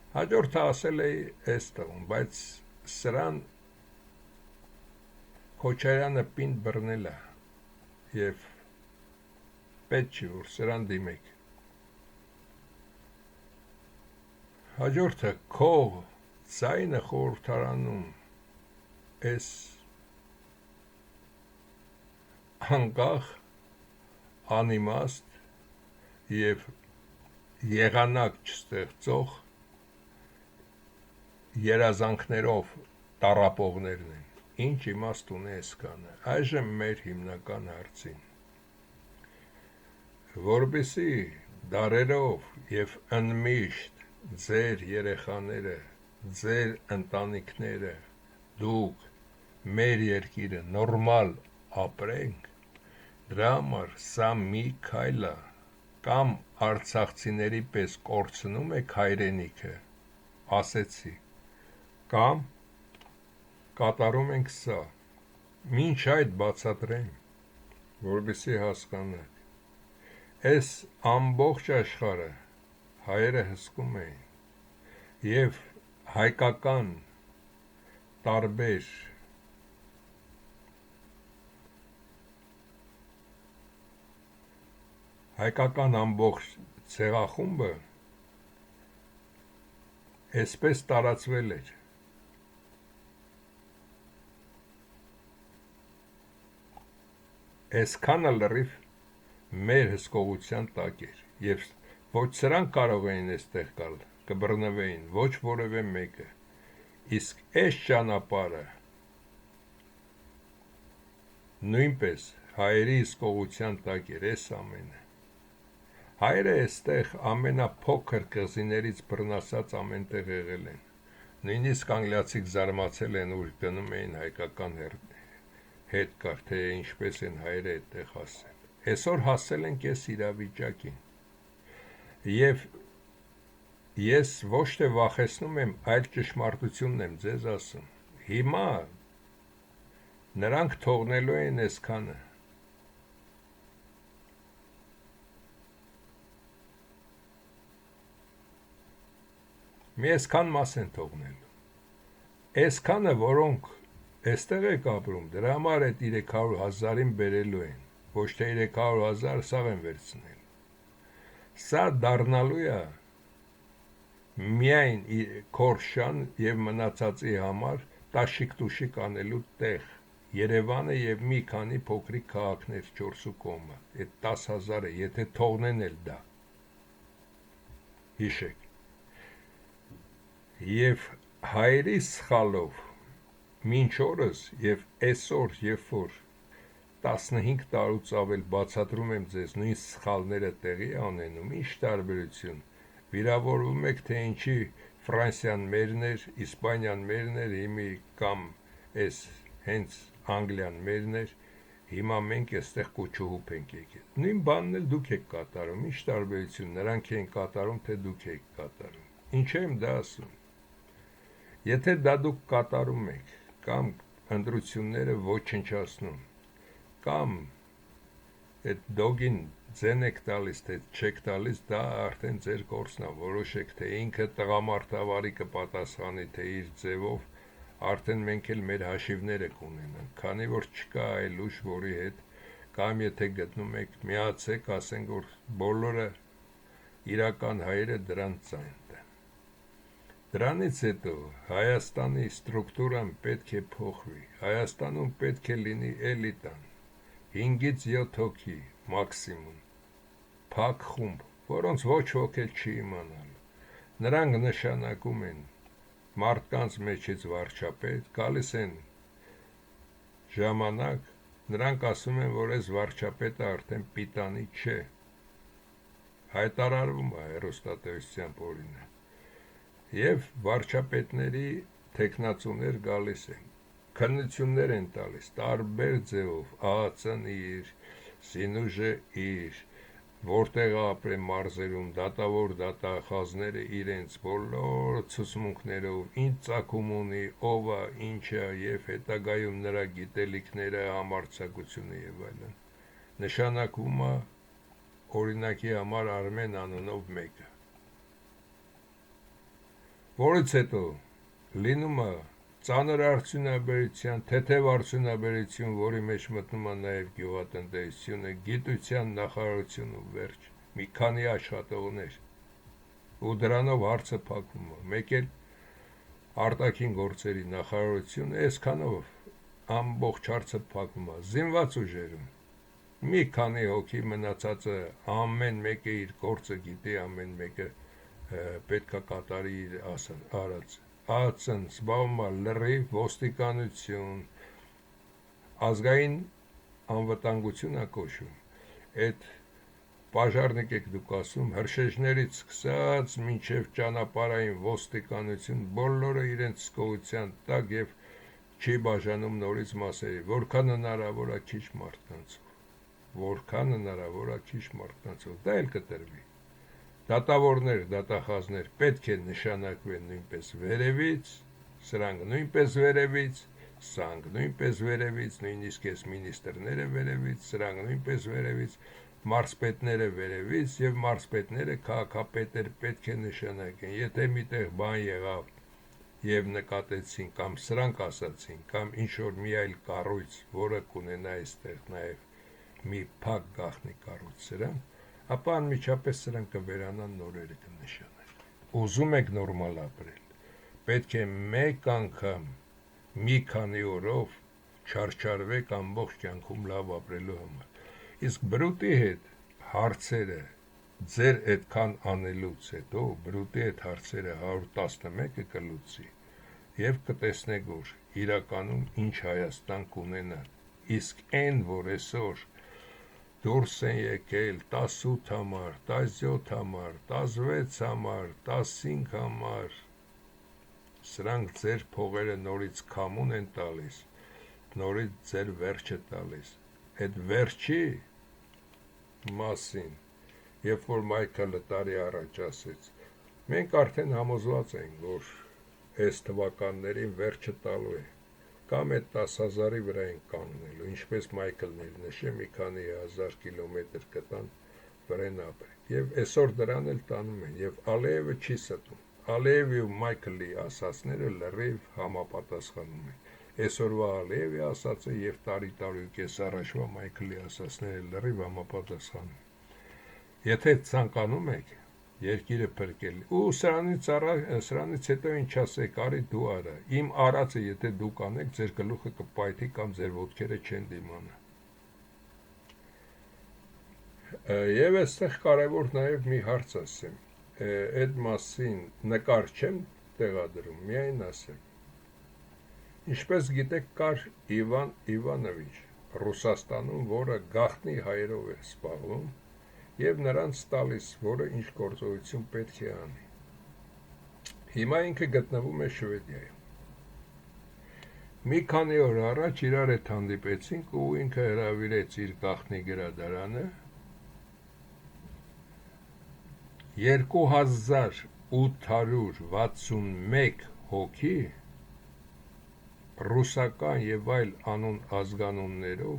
Հաջորդը ասել էի այս տղուն, բայց սրան Քոչարյանը պինդ բռնել է եւ պետք չի, որ սրան դիմեք։ Հաջորդը քո ձայնը խորհրդարանում այս անկախ, անիմաստ եւ եղանակ չստեղծող երազանքներով տառապողներն են, ինչ իմաստ ունի այս կանը։ Այժմ մեր հիմնական հարցին, որպեսզի դարերով եւ ընդմիշտ ձեր երեխաները, ձեր ընտանիքները, դուք մեր երկիրը նորմալ ապրենք, դրա համար սա մի քայլ է, կամ արցախցիների պես կորցնում եք հայրենիքը, ասեցի, կամ կատարում ենք սա, մինչ այդ բացատրեմ, որպեսզի հասկանաք, այս ամբողջ աշխարհը հայերը հսկում էին, Եվ հայկական տարբեր հայկական ամբողջ ցեղախումբը այսպես տարածվել էր։ Այսքանը լրիվ մեր հսկողության տակ էր, եւ ոչ սրանք կարող էին այստեղ գալ, կբռնվեին, ոչ որևէ մեկը, իսկ այս ճանապարհը նույնպես հայերի հսկողության տակ էր, այս ամենը։ Հայերը այստեղ ամենափոքր կղզիներից բռնասած ամենտեղ եղել են, նույնիսկ անգլիացիք զարմացել են, ուր գնում էին հայկական հետ կար, թե ինչպես են հայերը այդտեղ հասել։ Այսօր հասել են կես իրավիճակին։ Եվ ես ոչ թե վախեցնում եմ, այլ ճշմարտությունն եմ ձեզ ասում։ Հիմա նրանք թողնելու են այսքանը։ Մի այսքան մաս են թողնելու։ Այսքանը, որոնք այստեղ եք ապրում, դրա համար այդ 300,000-ին բերելու են, ոչ թե 300,000 սաղ են վերցնել։ Սա դառնալու է միայն Քորշան եւ մնացածի համար տաշիկ-տուշիկ անելու տեղ, Երևանը եւ մի քանի փոքրիկ քաղաքներ 4 կողմը, այդ 10,000-ը, եթե թողնեն էլ դա։ Հիշեք։ Եվ հայերի սխալով մինչ օրս եւ այսօր, երբ որ 15 տարուց ավել բացատրում եմ ձեզ նույն սխալները տեղի անենում, ինչ տարբերություն, վիրավորվում եք, թե ինչի Ֆրանսիան մերն էր, Իսպանիան մերն էր, հիմի կամ այս հենց Անգլիան մերն էր, հիմա մենք այստեղ կոչուհուպ ենք եկել։ Նույն բանն էլ դուք եք կատարում, ինչ տարբերություն, նրանք են կատարում, թե դուք եք կատարում։ Ինչ եմ դա ասում։ Եթե դա դուք կատարում եք, կամ ընտրությունները ոչնչացնում, կամ այդ դոգին ձեն եք տալիս, թե չեք տալիս, դա արդեն ձեր գործն է, որոշեք, թե ինքը տղամարդավարի կպատասխանի, թե իր ձևով, արդեն մենք էլ մեր հաշիվները կունենանք, քանի որ չկա այլ ուժ, որի հետ, կամ եթե գտնում եք, միացեք, ասենք, որ բոլորը իրական հայերը դրան ծայն տան։ Դրանից հետո Հայաստանի ստրուկտուրան պետք է փոխվի, Հայաստանում պետք է լինի էլիտան, 5-ից 7 հոգի մաքսիմում, փակ խումբ, որոնց ոչ ոք էլ չի իմանալ։ Նրանք նշանակում են մարդկանց մեջից վարչապետ, գալիս են ժամանակ, նրանք ասում են, որ այս վարչապետը արդեն պիտանի չէ, հայտարարվում է հեռուստատեսությամբ օրինակ։ Եվ վարչապետների թեկնածուներ գալիս են, քննություններ են տալիս, տարբեր ձևով, ԱԱՑ-ն իր, Սինուժը իր, որտեղ ապրեն մարզերում, դատավոր դատախազները իրենց բոլոր ցուցմունքներով, ինչ ծագում ունի, ով է, ինչ է եւ հետագայում նրա գիտելիքները, համարձակությունը եւ այլն։ Նշանակվում է օրինակի համար Արմեն անունով մեկը, որից հետո լինում է ծանր արդյունաբերության, թեթև արդյունաբերություն, որի մեջ մտնում է նաև գյուղատնտեսությունը, գիտության նախարարությունը, վերջ, մի քանի աշխատողներ, ու դրանով հարցը փակվում է, մեկ էլ արտաքին գործերի նախարարությունը, այսքանով ամբողջ հարցը փակվում է, զինված ուժերում, մի քանի հոգի մնացածը ամեն մեկը իր գործը գիտի, ամեն մեկը պետքա կատարի իր արած, ԱԱՑ-ն զբաղվում է լրիվ ոստիկանություն, ազգային անվտանգություն է կոչվում, այդ պաժարնիկ եք դուք ասում, հրշեջներից սկսած մինչև ճանապարհային ոստիկանություն, բոլորը իրենց հսկողության տակ եւ չի բաժանում նորից մասերի, որքան հնարավոր է քիչ մարդկանցով, որքան հնարավոր է քիչ մարդկանցով, դա էլ կտրվի։ Դատավորներ, դատախազներ պետք է նշանակվեն նույնպես վերևից, սրանք նույնպես վերևից, սրանք նույնպես վերևից, նույնիսկ այս մինիստրները վերևից, սրանք նույնպես վերևից, մարզպետները վերևից եւ մարզպետները քաղաքապետեր պետք է նշանակեն, եթե միտեղ բան եղավ եւ նկատեցին կամ սրանք ասացին կամ ինչ որ մի այլ կառույց, որը կունենա այստեղ նաեւ մի փակ գաղտնի կառույց սրանք, ապա անմիջապես սրանք կվերանան նորերը կնշանեն։ Ուզում եք նորմալ ապրել, պետք է մեկ անգամ մի քանի օրով չարչարվեք ամբողջ կյանքում լավ ապրելու համար։ Իսկ բրուտի հետ հարցերը ձեր այդքան անելուց հետո բրուտի հետ հարցերը 111-ը կլուծի եւ կտեսնեք, որ իրականում ինչ Հայաստան կունենան։ Իսկ այն, որ այսօր դուրս են եկել 18 համար, 17 համար, 16 համար, 15 համար, սրանք ձեր փողերը նորից քամուն են տալիս, նորից ձեր վերջը տալիս։ Այդ վերջի մասին, երբ որ Մայքլը տարի առաջ ասեց, մենք արդեն համոզված ենք, որ այս թվականներին վերջը տալու է, կամ այդ 10,000-ի վրա են կանգնելու, ինչպես Մայքլն էր նշել, մի քանի հազար կիլոմետր կտան վրեն ապրել։ Եվ այսօր դրան էլ տանում են, եւ Ալիևը չի ստում։ Ալիևի ու Մայքլի ասածները լրիվ համապատասխանում են։ Այսօրվա Ալիևի ասածը եւ տարի կես առաջվա Մայքլի ասածները լրիվ համապատասխանում։ Եթե ցանկանում եք երկիրը փրկել, ու սրանից հետո ինչ ասեք, արի դու արա։ Իմ արածը եթե դուք անեք, ձեր գլուխը կպայթի կամ ձեր ոտքերը չեն դիմանա։ Եվ այստեղ կարևոր նաեւ մի հարց ասեմ։ Այդ մասին նկար չեմ տեղադրում, միայն ասեմ։ Ինչպես գիտեք, կար Իվան Իվանովիչ Ռուսաստանում, որը գաղտնի հայերով էր զբաղվում եւ նրանց տալիս, որը ինչ գործողություն պետք է անի։ Հիմա ինքը գտնվում է Շվեդիայում։ Մի քանի օր առաջ իրար հետ հանդիպեցինք ու ինքը հրավիրեց իր գաղտնի գրադարանը 2861 հոգի ռուսական եւ այլ անուն ազգանուններով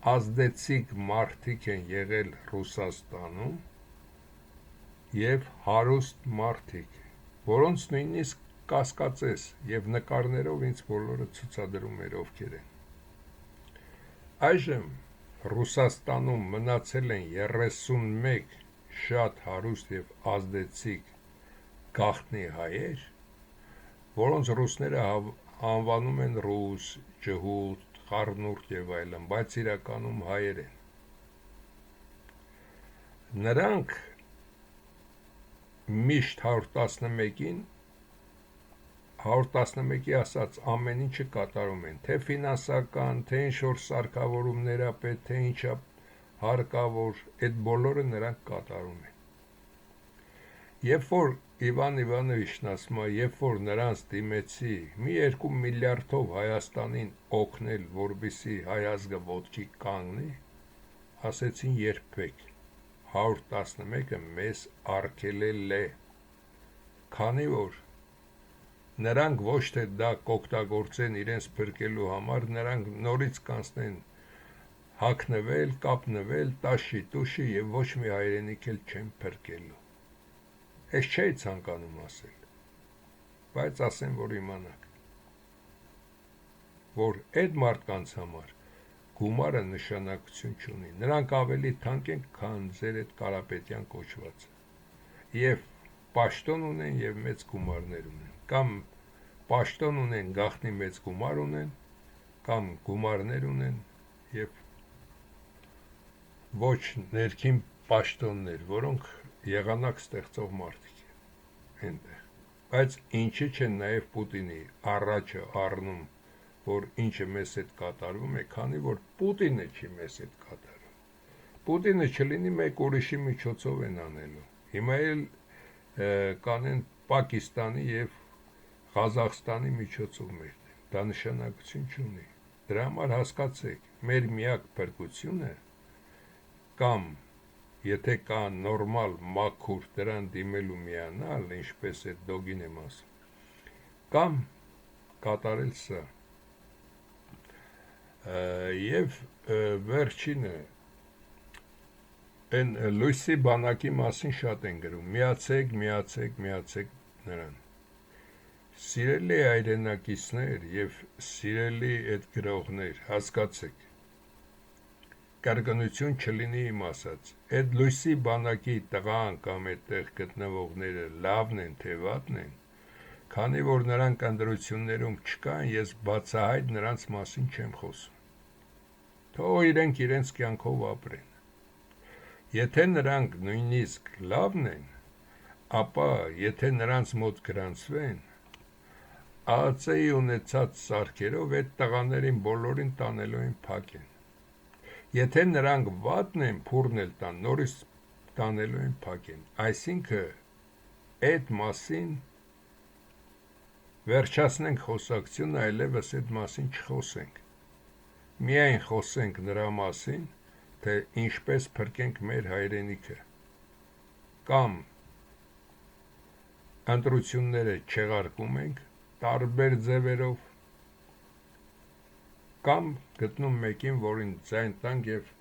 ազդեցիկ մարդիկ են եղել Ռուսաստանում եւ հարուստ մարդիկ, որոնց նույնիսկ կասկածես եւ նկարներով ինձ բոլորը ցուցադրում էր ովքեր են։ Այժմ Ռուսաստանում մնացել են 31 շատ հարուստ եւ ազդեցիկ գաղտնի հայեր, որոնց ռուսները անվանում են ռուս, ջհուդ, խառնուրդ եւ այլն, բայց իրականում հայեր են։ Նրանք միշտ 111-ի ասած ամեն ինչը կատարում են, թե ֆինանսական, թե ինչ-որ սարքավորումներ ապետ, թե ինչա հարկավոր, այդ բոլորը նրանք կատարում են։ Երբ որ Իվան Իվանովիչն ասում է, երբ որ նրանց դիմեցի մի 2 միլիարդով Հայաստանին օգնել, որպեսզի հայ ազգը ոտքի կանգնի, ասեցին երբեք, 111-ը մեզ արգելել է, քանի որ նրանք ոչ թե դա կօգտագործեն իրենց փրկելու համար, նրանք նորից կանցնեն հագնվել, կապնվել, տաշի տուշի եւ ոչ մի հայրենիք էլ չեն փրկելու։ Ես չէի ցանկանում ասել, բայց ասեմ, որ իմանաք, որ այդ մարդկանց համար գումարը նշանակություն չունի, նրանք ավելի թանկ են, քան ձեր այդ Կարապետյան կոչվածը, եւ պաշտոն ունեն եւ մեծ գումարներ ունեն, կամ պաշտոն ունեն, գաղտնի մեծ գումար ունեն, կամ գումարներ ունեն եւ ոչ ներքին պաշտոններ, որոնք եղանակ ստեղծող մարդիկ են այնտեղ, բայց ինչի չեն նաև Պուտինի առաջը առնում, որ ինչը մեզ հետ կատարվում է, քանի որ Պուտինը չի մեզ հետ կատարում։ Պուտինը չլինի մեկ ուրիշի միջոցով են անելու։ Հիմա էլ կանեն Պակիստանի եւ Ղազախստանի միջոցով մեր։ Դա նշանակություն չունի։ Դրա համար հասկացեք, մեր միակ փրկությունը կամ եթե կա նորմալ մաքուր դրան դիմելու միանալ, ինչպես է դոգին եմ ասում, կամ կատարել սա։ Եվ վերջինը Այն լույսի բանակի մասին շատ են գրում, միացեք նրան։ Սիրելի հայրենակիցներ և սիրելի այդ գրողներ, հասկացեք, կրկնություն չլինի իմ ասած, այդ լույսի բանակի տղան կամ այդտեղ գտնվողները լավն են, թե վատն են, քանի որ նրանք ընտրություններում չկան, ես բացահայտ նրանց մասին չեմ խոսում։ Թող իրենք իրենց կյանքով ապրեն։ Եթե նրանք նույնիսկ լավն են, ապա եթե նրանց մոտ գրանցվեն, ԱԱՑ-ի ունեցած սարքերով այդ տղաներին բոլորին տանելու են փակեն։ Եթե նրանք վատն են, փուրն էլ տան, նորից տանելու են փակեն։ Այսինքն այդ մասին վերջացնենք խոսակցությունը, այլևս այդ մասին չխոսենք։ Միայն խոսենք նրա մասին, թե ինչպես փրկենք մեր հայրենիքը, կամ ընտրությունները չեղարկում ենք տարբեր ձևերով, կամ գտնում մեկին, որին ձայն տանք և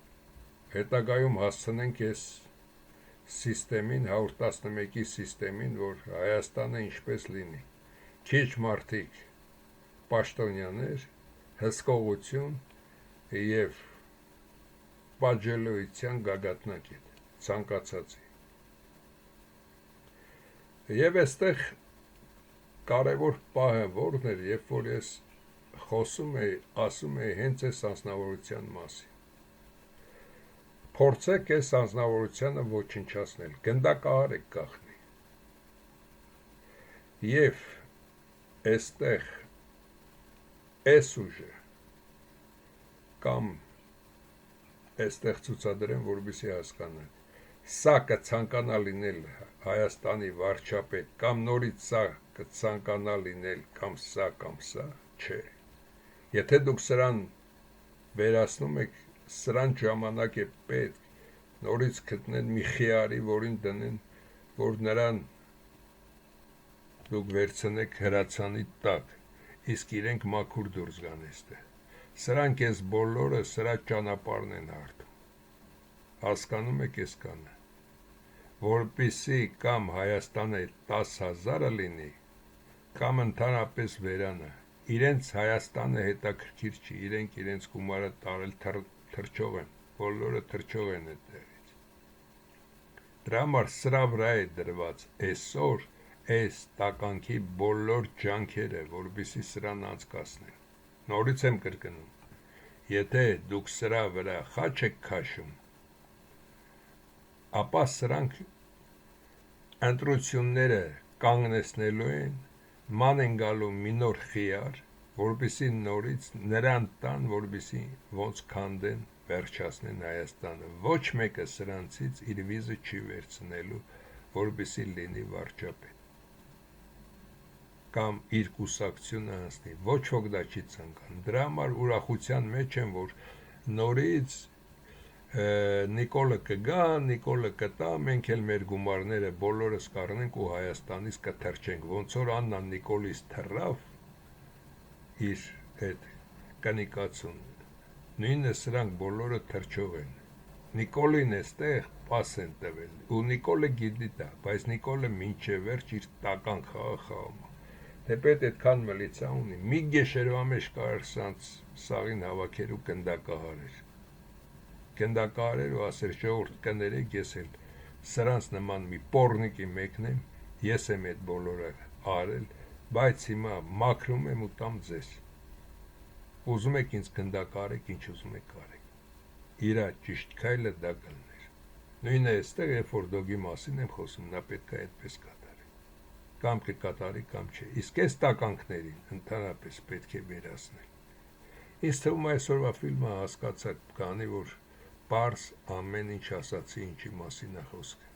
հետագայում հասցնենք այս սիստեմին, 111-ի սիստեմին, որ Հայաստանը ինչպես լինի, քիչ մարդիկ պաշտոնյաներ, հսկողություն և պատժելոյության գագաթնակետ, ցանկացածի։ Եվ այստեղ կարևոր պահը որն էր, երբ որ ես խոսում էի, ասում էի հենց այս անձնավորության մասին։ Փորձեք այս անձնավորությանը ոչնչացնել, գնդակահար եք գախնի։ Եվ այստեղ այս ուժը կամ այստեղ ցուցադրեմ, որպեսզի հասկանաք, սա կցանկանա լինել Հայաստանի վարչապետ, կամ նորից սա կցանկանա լինել կամ սա, չէ։ Եթե դուք սրան վերացնում եք, սրան ժամանակ է պետք նորից գտնեն մի խիարի, որին դնեն, որ նրան դուք վերցնեք հրացանի տակ, իսկ իրենք մաքուր դուրս գան այստեղ։ Սրանք ես բոլորը սրա ճանապարհն են հարթում։ Հասկանում եք այս կանը, որպեսզի կամ Հայաստանը 10,000-ը լինի, կամ ընդհանրապես վերանը, իրենց Հայաստանը հետաքրքիր չի, իրենք իրենց գումարը տարել թրջող են, բոլորը թրջող են այդտեղից։ Դրա համար սրա վրա է դրված այսօր այս տականքի բոլոր ջանքերը, որպեսզի սրան անցկացնեն։ Նորից եմ կրկնում, եթե դուք սրա վրա խաչ եք քաշում, ապա սրանք ընտրությունները կանգնեցնելու են, ման են գալու մի նոր խիար, որպեսզի նորից նրան տան, որպեսզի ոնց քանդեն, վերջացնեն Հայաստանը։ Ոչ մեկը սրանցից իր վիզը չի վերցնելու, որպեսզի լինի վարչապետ կամ իր կուսակցությունը անցնի, ոչ ոք դա չի ցանկանում։ Դրա համար ուրախության մեջ եմ, որ նորից Նիկոլը կգա, Նիկոլը կտա, մենք էլ մեր գումարները բոլորս կառնենք ու Հայաստանից կթրջենք, ոնց որ Աննան Նիկոլից թռավ իր այդ կնիկացուն, նույնը սրանք բոլորը թրջող են։ Նիկոլին էստեղ պաս են տվել, ու Նիկոլը գիտի դա, բայց Նիկոլը մինչև վերջ իր տական խաղը խաղում է։ Թեպետ այդքան մլիցա ունի, մի գեշերվա մեջ կարար սաղին հավաքեր ու գնդակահար էր ու ասեր ժողովուրդ կներեք, ես էլ սրանց նման մի պոռնիկի մեկն եմ, ես եմ այդ բոլորը արել, բայց հիմա մաքրում եմ ու տամ ձեզ։ Ուզում եք ինձ գնդակահարեք, ինչ ուզում եք արեք։ Իրա ճիշտ քայլը դա կլներ։ Նույնը այստեղ, երբ որ դոգի մասին եմ խոսում, նա պետք է այդպես կատարի։ Կամ կկատարի, կամ չէ։ Իսկ այս տականքներին ընդհանրապես պետք է վերացնել։ Ինձ թվում է այսօրվա ֆիլմը հասկացաք, քանի որ պարզ ամեն ինչ ասացի, ինչի մասին է խոսքը։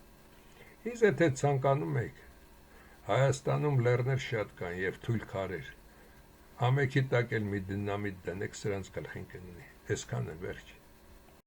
Իսկ եթե ցանկանում եք, Հայաստանում լեռներ շատ կան եւ թույլ քարեր, ամեքի տակ էլ մի դինամիտ դնեք, սրանց գլխին կընկնի, այսքանը վերջ։